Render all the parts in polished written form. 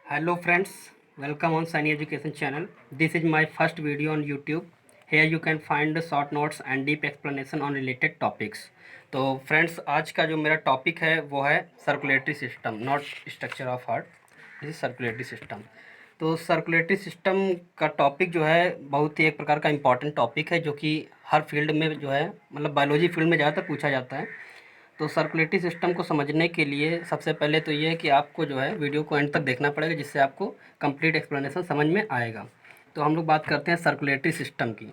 Hello friends, welcome on Sunny Education channel. This is my first video on YouTube. Here you can find the short notes and deep explanation on related topics. तो friends आज का जो मेरा topic है वो है circulatory system, not structure of heart, this is circulatory system. तो circulatory system का टॉपिक जो है बहुत ही एक प्रकार का इम्पॉर्टेंट टॉपिक है जो कि हर फील्ड में जो है मतलब बायोलॉजी फील्ड में ज़्यादातर पूछा जाता है। तो सर्कुलेटरी सिस्टम को समझने के लिए सबसे पहले तो ये है कि आपको जो है वीडियो को एंड तक देखना पड़ेगा, जिससे आपको कंप्लीट एक्सप्लेनेशन समझ में आएगा। तो हम लोग बात करते हैं सर्कुलेटरी सिस्टम की।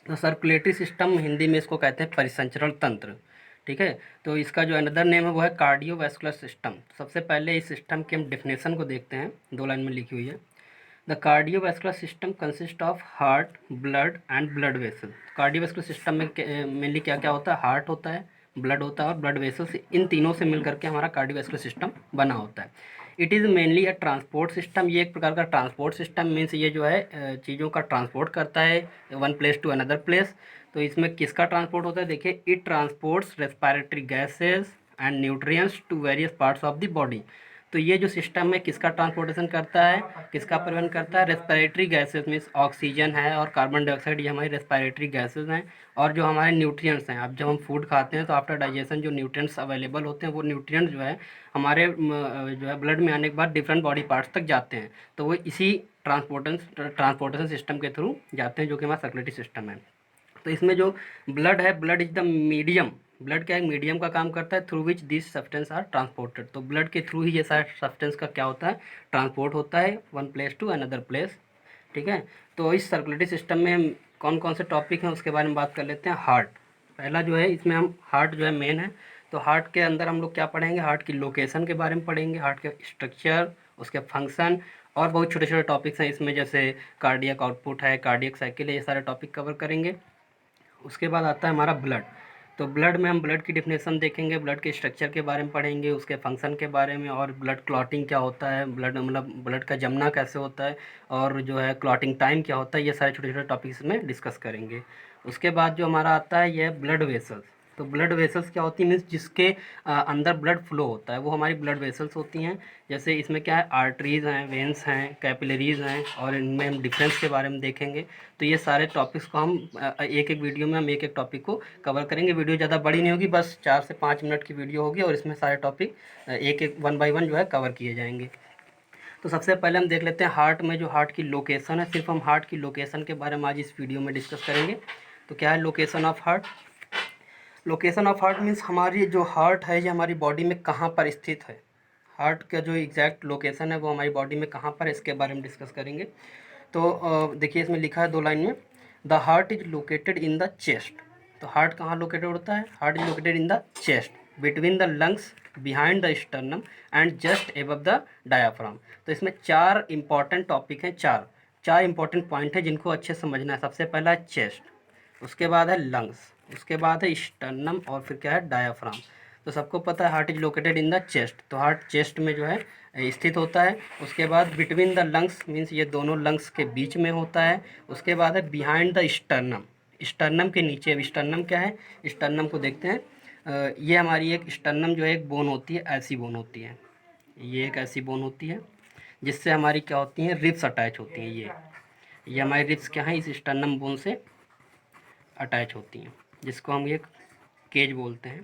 तो सर्कुलेटरी सिस्टम हिंदी में इसको कहते हैं परिसंचरण तंत्र, ठीक है। तो इसका जो अनदर नेम है वो है कार्डियोवैस्कुलर सिस्टम। सबसे पहले इस सिस्टम की हम डेफिनेशन को देखते हैं, 2 लाइन में लिखी हुई है। The cardiovascular system consist of heart, blood and blood vessel. Cardiovascular system में मेनली क्या क्या होता है? हार्ट होता है, ब्लड होता है और ब्लड वेसल्स, इन तीनों से मिल करके हमारा कार्डियोवैस्कुलर सिस्टम बना होता है। It is mainly a transport system. ये एक प्रकार का ट्रांसपोर्ट सिस्टम मीन्स ये जो है चीज़ों का ट्रांसपोर्ट करता है one place to another place. तो इसमें किसका ट्रांसपोर्ट होता है? देखिए, it transports respiratory gases and nutrients to various parts of the body. तो ये जो सिस्टम है किसका ट्रांसपोर्टेशन करता है, किसका परिवहन करता है? रेस्पिरेटरी गैसेस मीन्स ऑक्सीजन है और कार्बन डाइऑक्साइड, ये हमारी रेस्पिरेटरी गैसेस हैं। और जो हमारे न्यूट्रिएंट्स हैं, अब जब हम फूड खाते हैं तो आफ्टर डाइजेशन जो न्यूट्रिएंट्स अवेलेबल होते हैं वो न्यूट्रिएंट्स जो है हमारे जो है ब्लड में आने के बाद डिफरेंट बॉडी पार्ट्स तक जाते हैं। तो वो इसी ट्रांसपोर्टेशन सिस्टम के थ्रू जाते हैं, जो कि हमारा सर्कुलेटरी सिस्टम है। तो इसमें जो ब्लड है, blood is the medium. Blood क्या है? मीडियम का काम करता है through which this substance are transported. तो ब्लड के थ्रू ही ये सारे सब्सटेंस का क्या होता है? ट्रांसपोर्ट होता है one place to another place, ठीक है। तो इस सर्कुलेटरी सिस्टम में हम कौन कौन से टॉपिक हैं उसके बारे में बात कर लेते हैं। हार्ट पहला जो है, इसमें हम हार्ट जो है मेन है। तो हार्ट के अंदर हम लोग क्या पढ़ेंगे? हार्ट की लोकेशन के बारे में पढ़ेंगे, हार्ट के स्ट्रक्चर, उसके फंक्शन और बहुत छोटे छोटे टॉपिक्स हैं इसमें, जैसे कार्डियक आउटपुट है, कार्डियक साइकिल है, ये सारे टॉपिक कवर करेंगे। उसके बाद आता है हमारा ब्लड। तो ब्लड में हम ब्लड की डिफिनेशन देखेंगे, ब्लड के स्ट्रक्चर के बारे में पढ़ेंगे, उसके फंक्शन के बारे में, और ब्लड क्लॉटिंग क्या होता है, ब्लड मतलब ब्लड का जमना कैसे होता है, और जो है क्लॉटिंग टाइम क्या होता है, ये सारे छोटे छोटे टॉपिक्स में डिस्कस करेंगे। उसके बाद जो हमारा आता है ये ब्लड वेसल्स। तो ब्लड वेसल्स क्या होती है? मीन्स जिसके अंदर ब्लड फ्लो होता है वो हमारी ब्लड वेसल्स होती हैं। जैसे इसमें क्या है? आर्टरीज़ हैं, वेंस हैं, कैपिलरीज़ हैं, और इनमें हम डिफरेंस के बारे में देखेंगे। तो ये सारे टॉपिक्स को हम एक एक वीडियो में हम एक एक टॉपिक को कवर करेंगे। वीडियो ज़्यादा बड़ी नहीं होगी, बस 4 से 5 मिनट की वीडियो होगी और इसमें सारे टॉपिक एक एक वन बाय वन जो है कवर किए जाएंगे। तो सबसे पहले हम देख लेते हैं हार्ट में जो हार्ट की लोकेशन है। सिर्फ हम हार्ट की लोकेशन के बारे में आज इस वीडियो में डिस्कस करेंगे। तो क्या है location of heart? Location of heart means हमारी जो हार्ट है ये हमारी बॉडी में कहाँ पर स्थित है। हार्ट का जो एग्जैक्ट लोकेशन है वो हमारी बॉडी में कहाँ पर है, इसके बारे में डिस्कस करेंगे। तो देखिए इसमें लिखा है 2 लाइन में, the heart is located in the chest. तो हार्ट कहाँ लोकेटेड होता है? Heart is located in the chest, between the lungs, behind the sternum and just above the diaphragm. तो इसमें 4 इंपॉर्टेंट टॉपिक हैं, चार इंपॉर्टेंट पॉइंट है जिनको अच्छे से समझना है। सबसे पहला है चेस्ट, उसके बाद है लंग्स, उसके बाद है स्टर्नम, और फिर क्या है? डायाफ्राम। तो सबको पता है heart is located in the chest, तो हार्ट चेस्ट में जो है स्थित होता है। उसके बाद बिटवीन द लंग्स मीन्स ये दोनों लंग्स के बीच में होता है। उसके बाद है बिहाइंड द स्टर्नम, स्टर्नम के नीचे। अब स्टर्नम क्या है? स्टर्नम को देखते हैं। ये हमारी एक स्टर्नम जो है एक बोन होती है, ऐसी बोन होती है, ये एक ऐसी बोन होती है जिससे हमारी क्या होती हैं? रिब्स अटैच होती हैं। ये हमारी रिब्स क्या हैं? इस स्टर्नम बोन से अटैच होती हैं, जिसको हम एक केज बोलते हैं।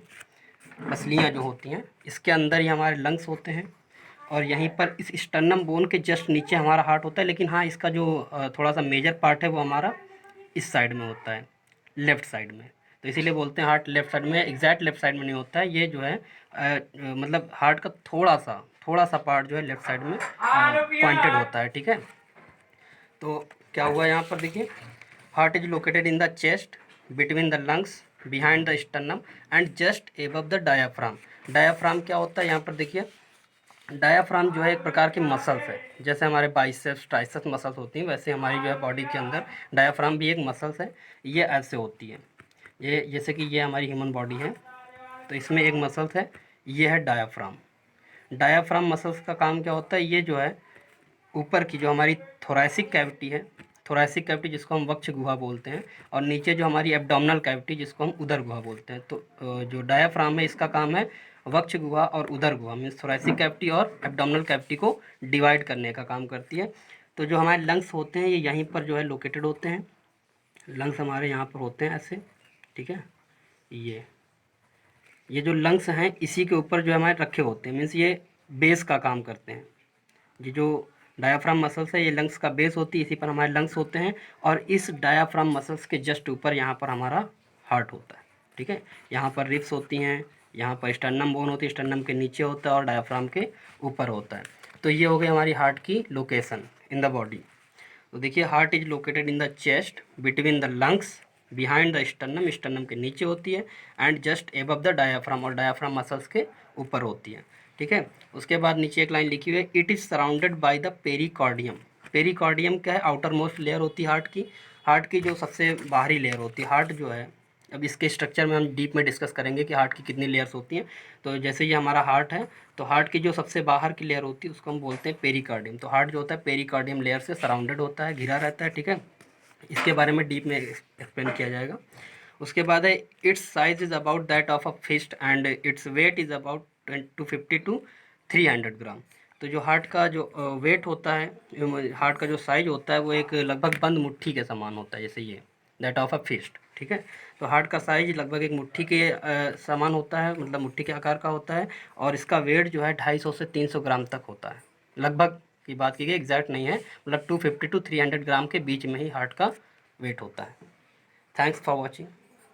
पसलियाँ जो होती हैं इसके अंदर ही हमारे लंग्स होते हैं, और यहीं पर इस स्टर्नम बोन के जस्ट नीचे हमारा हार्ट होता है। लेकिन हाँ, इसका जो थोड़ा सा मेजर पार्ट है वो हमारा इस साइड में होता है, लेफ़्ट साइड में। तो इसीलिए बोलते हैं हार्ट लेफ़्ट साइड में, एग्जैक्ट लेफ़्ट साइड में नहीं होता है। ये जो है मतलब हार्ट का थोड़ा सा पार्ट जो है लेफ़्ट साइड में पॉइंटेड होता है, ठीक है। तो क्या हुआ यहाँ पर देखिए, heart is located in the chest, between the lungs, behind the sternum and just above the diaphragm. Diaphragm क्या होता है? यहाँ पर देखिए, डायाफ्राम जो है एक प्रकार की मसल्स है। जैसे हमारे बाइसेप्स ट्राइसेप्स मसल्स होती हैं, वैसे हमारी जो है बॉडी के अंदर डायाफ्राम भी एक मसल्स है। ये ऐसे होती है, ये जैसे कि ये हमारी ह्यूमन बॉडी है, तो इसमें एक मसल्स है, ये है डायाफ्राम। डायाफ्राम मसल्स का काम क्या होता है? ये जो है ऊपर की जो हमारी थोरैसिक कैविटी है, थोरैसिक कैविटी जिसको हम वक्ष गुहा बोलते हैं, और नीचे जो हमारी एब्डोमिनल कैविटी जिसको हम उदर गुहा बोलते हैं। तो जो डायाफ्राम है इसका काम है वक्ष गुहा और उदर गुहा मीन्स थोरैसिक कैविटी और एब्डोमिनल कैविटी को डिवाइड करने का काम करती है। तो जो हमारे लंग्स होते हैं ये यहीं पर जो है लोकेटेड होते हैं। लंग्स हमारे यहाँ पर होते हैं ऐसे, ठीक है। ये जो लंग्स हैं इसी के ऊपर जो हमारे रखे होते हैं, मीन्स ये बेस का काम करते हैं। ये जो डायाफ्राम मसल्स है ये लंग्स का बेस होती है, इसी पर हमारे लंग्स होते हैं। और इस डायाफ्राम मसल्स के जस्ट ऊपर यहाँ पर हमारा हार्ट होता है, ठीक है। यहाँ पर रिब्स होती हैं, यहाँ पर स्टर्नम बोन होती है, स्टर्नम के नीचे होता है और डायाफ्राम के ऊपर होता है। तो ये हो गई हमारी हार्ट की लोकेशन इन द बॉडी। तो देखिए heart is located in the chest between the lungs behind the sternum, sternum के नीचे होती है and just above the diaphragm, और डायाफ्राम मसल्स के ऊपर होती है, ठीक है। उसके बाद नीचे एक लाइन लिखी हुई है, it is surrounded by the pericardium. Pericardium क्या है? आउटर मोस्ट लेयर होती है हार्ट की जो सबसे बाहरी लेयर होती है। हार्ट जो है, अब इसके स्ट्रक्चर में हम डीप में डिस्कस करेंगे कि हार्ट की कितनी लेयर्स होती हैं। तो जैसे ये हमारा हार्ट है, तो हार्ट की जो सबसे बाहर की लेयर होती है उसको हम बोलते हैं पेरिकार्डियम। तो हार्ट जो होता है पेरिकार्डियम लेयर से सराउंडेड होता है, घिरा रहता है, ठीक है। इसके बारे में डीप में एक्सप्लेन किया जाएगा। उसके बाद है, its size is about that of a fist and its weight is about 250 to 300 gram. तो जो हार्ट का जो वेट होता है, हार्ट का जो साइज होता है वो एक लगभग बंद मुट्ठी के समान होता है, जैसे ये दैट ऑफ अ फिस्ट, ठीक है। तो हार्ट का साइज लगभग एक मुट्ठी के समान होता है, मतलब मुट्ठी के आकार का होता है। और इसका वेट जो है 250 से 300 ग्राम तक होता है, लगभग की बात की गई, एग्जैक्ट नहीं है, मतलब 250 to 300 ग्राम के बीच में ही हार्ट का वेट होता है। Thanks for watching.